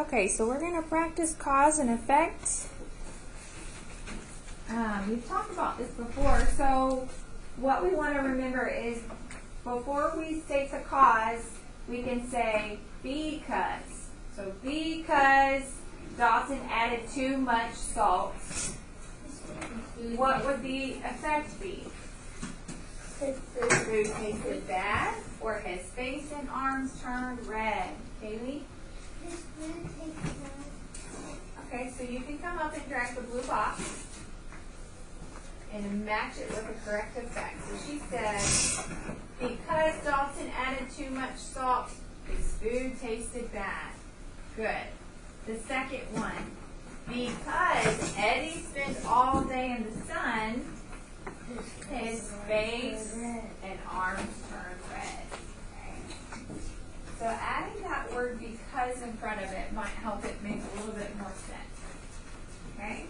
Okay, so we're going to practice cause and effect. We've talked about this before, so what we want to remember is before we state the cause, we can say because. So because Dawson added too much salt, what would the effect be? His food tasted bad, or his face and arms turned red. Kaylee? His food tasted bad. Okay, so you can come up and drag the blue box and match it with the correct effect. So she said, because Dalton added too much salt, his food tasted bad. Good. The second one, because Eddie spent all day in the sun, his face and arms turned red. Okay. So adding that word because in front of it might help it make a little bit more sense. Okay?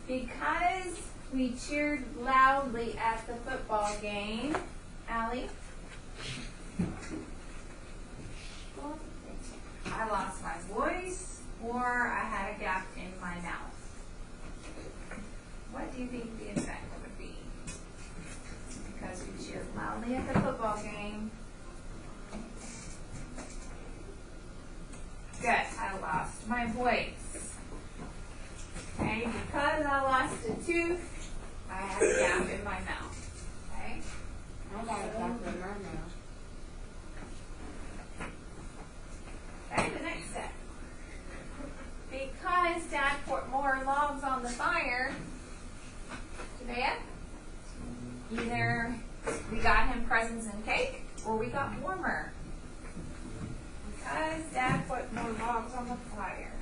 Because we cheered loudly at the football game, Allie, I lost my voice or I had a gap in my mouth. What do you think the effect would be? Because we cheered loudly at the football game. Good, I lost my voice. Okay, because I lost a tooth, I had a gap in my mouth. Okay? I got a gap in my mouth. Okay, the next step. Because Dad put more logs on the fire, Jamea, either we got him presents and cake, or we got warmer. Because Dad put more logs on the fire.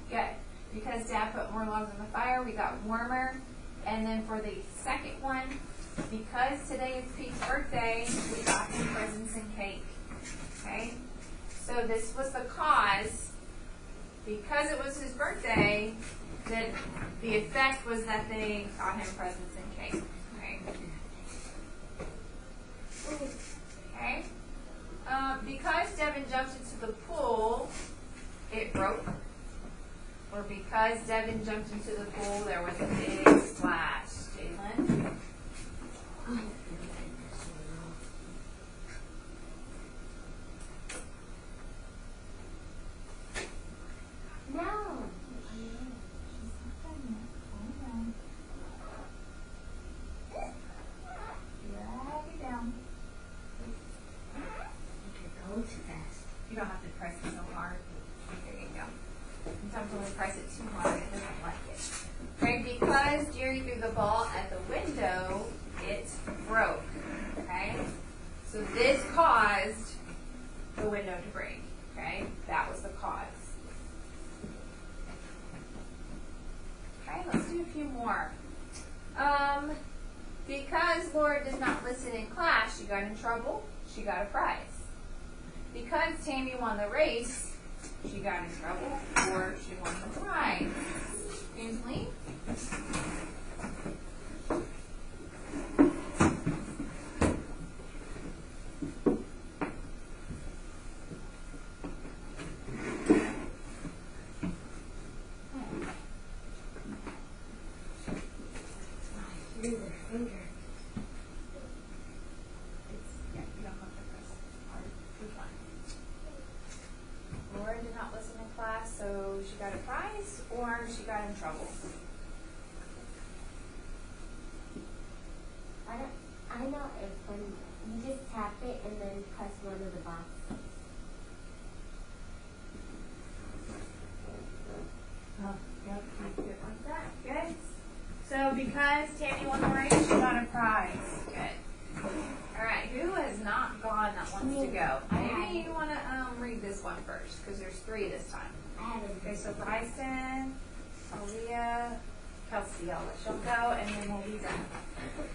Good. Because Dad put more logs on the fire, we got warmer. And then for the second one, because today is Pete's birthday, we got him presents and cake. Okay? So this was the cause. Because it was his birthday, that the effect was that they got him presents and cake. Okay? Okay? Because Devin jumped into the pool, it broke. Or because Devin jumped into the pool, there was a big splash. Jalen? No. Drag it down. You're going too fast. You don't have to press it so hard. There you go. Sometimes when we press it too hard, it doesn't like it. Okay, because Jerry threw the ball at the window, it broke. Okay? So this caused the window to break. Okay? That was the cause. Okay, let's do a few more. Because Laura did not listen in class, she got in trouble, she got a prize. Because Tammy won the race, she got in trouble, or she won the prize. Angeline? Use your finger. Yeah, you don't have to press hard. Which one? Laura did not listen in class, so she got a prize, or she got in trouble. I know if when you just tap it and then press one of the boxes. Oh, yep, keep it like that. Good. So because Tammy won the race, she got a prize. Good. All right, who has not gone that wants to go? Maybe you want to read this one first, because there's 3 this time. I haven't. Okay, so Bryson, Aaliyah, Kelsey, I'll let she'll go, and then we'll be done.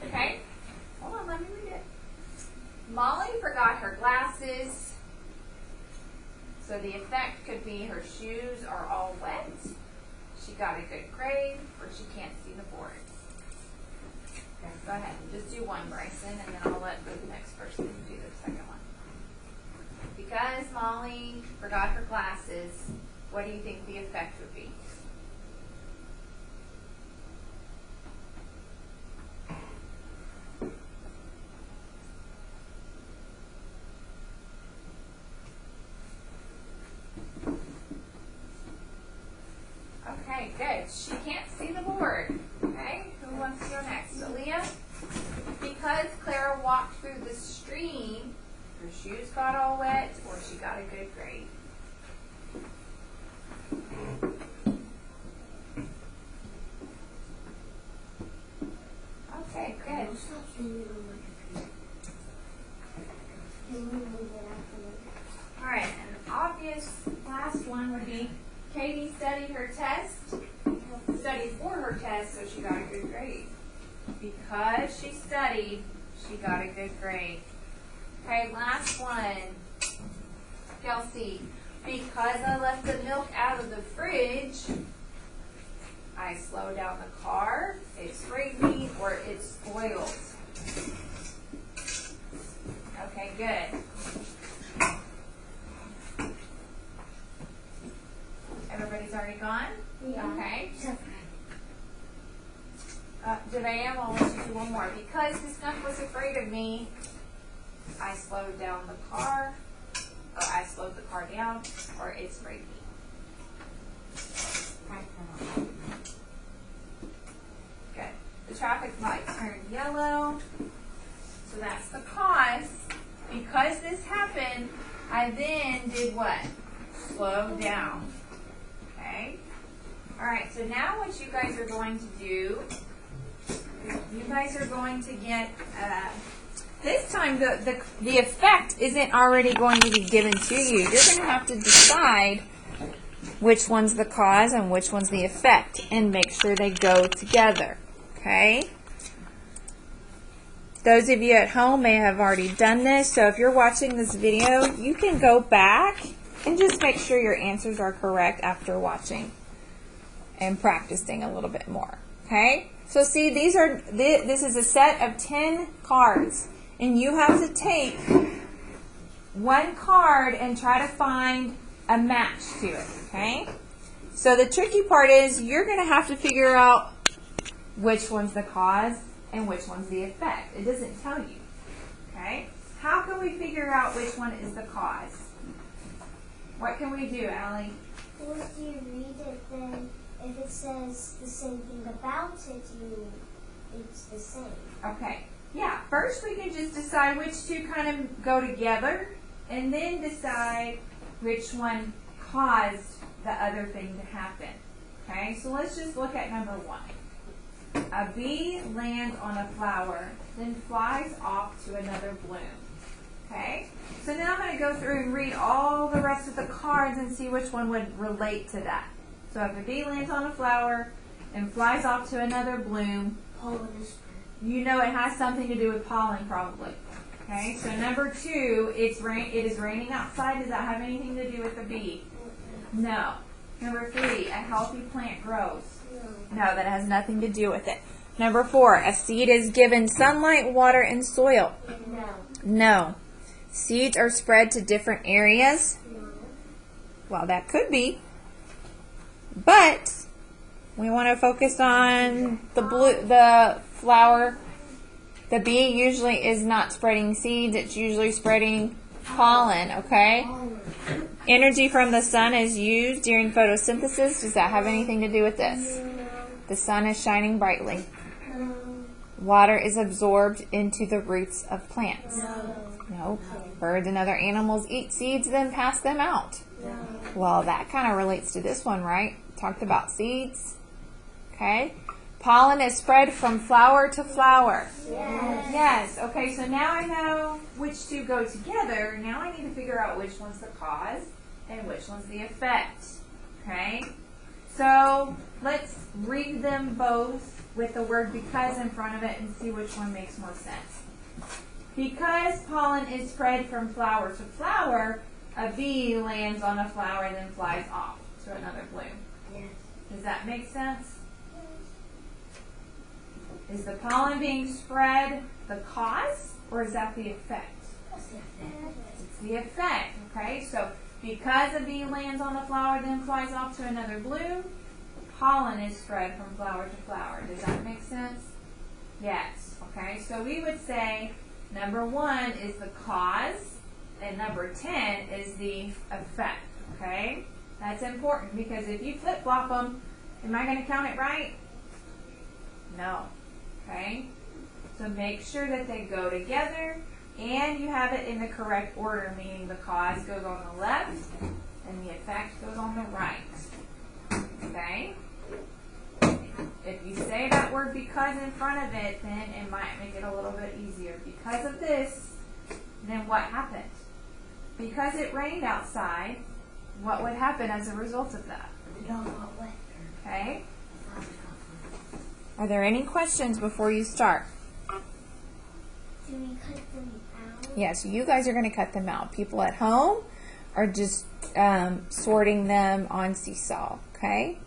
Okay? Hold on, let me read it. Molly forgot her glasses, so the effect could be her shoes are all wet, she got a good grade, or she can't see the board. Okay, so ahead. Just do one, Bryson, and then I'll let the next person do the second one. Because Molly forgot her glasses, what do you think the effect would be? Okay, good. She can't see the board. Okay, who wants to go next? Aaliyah? Because Clara walked through the stream, her shoes got all wet, or she got a good grade? Okay, good. Alright, an obvious last one would be Katie studied her test, studied for her test, so she got a good grade. Because she studied, she got a good grade. Okay, last one. Kelsey, because I left the milk out of the fridge, I slowed down the car, it sprayed me, or it spoiled. Okay, good. Everybody's already gone? Yeah. Okay. Javea, I'll let you do one more. Because the skunk was afraid of me, I slowed down the car, or I slowed the car down, or it sprayed me. Good. The traffic light turned yellow, so that's the cause. Because this happened, I then did what? Slow down. Okay? Alright, so now what you guys are going to do, you guys are going to get, this time the effect isn't already going to be given to you. You're going to have to decide which one's the cause and which one's the effect, and make sure they go together. Okay? Those of you at home may have already done this, so if you're watching this video, you can go back and just make sure your answers are correct after watching and practicing a little bit more. Okay? So see, this is a set of 10 cards, and you have to take one card and try to find a match to it. Okay? So the tricky part is you're going to have to figure out which one's the cause and which one's the effect. It doesn't tell you. Okay? How can we figure out which one is the cause? What can we do, Allie? Well, if you read it, then if it says the same thing about it, it's the same. Okay. Yeah, first we can just decide which two kind of go together, and then decide which one caused the other thing to happen. Okay, so let's just look at number 1. A bee lands on a flower, then flies off to another bloom. Okay, so now I'm going to go through and read all the rest of the cards and see which one would relate to that. So if a bee lands on a flower and flies off to another bloom, you know it has something to do with pollen probably. Okay, so number 2, it is raining outside. Does that have anything to do with the bee? No. Number 3, a healthy plant grows. No, that has nothing to do with it. Number 4, a seed is given sunlight, water, and soil. No. Seeds are spread to different areas. Well, that could be. But we want to focus on the flower. The bee usually is not spreading seeds. It's usually spreading pollen, okay? Energy from the sun is used during photosynthesis. Does that have anything to do with this? The sun is shining brightly. Water is absorbed into the roots of plants. No. Birds and other animals eat seeds, then pass them out. Well, that kind of relates to this one, right? Talked about seeds. Okay. Pollen is spread from flower to flower. Yes. Okay, so now I know which two go together. Now I need to figure out which one's the cause and which one's the effect. Okay? So let's read them both with the word because in front of it and see which one makes more sense. Because pollen is spread from flower to flower, a bee lands on a flower and then flies off to another bloom. Does that make sense? Is the pollen being spread the cause, or is that the effect? It's the effect, okay? So because a bee lands on a flower, then flies off to another bloom, pollen is spread from flower to flower. Does that make sense? Yes, okay? So we would say number 1 is the cause, and number 10 is the effect, okay? That's important because if you flip-flop them, am I going to count it right? No, okay? So make sure that they go together and you have it in the correct order, meaning the cause goes on the left and the effect goes on the right, okay? If you say that word because in front of it, then it might make it a little bit easier. Because of this, then what happened? Because it rained outside, what would happen as a result of that? Okay? Are there any questions before you start? Do we cut them out? Yes, you guys are going to cut them out. People at home are just sorting them on Seesaw, okay?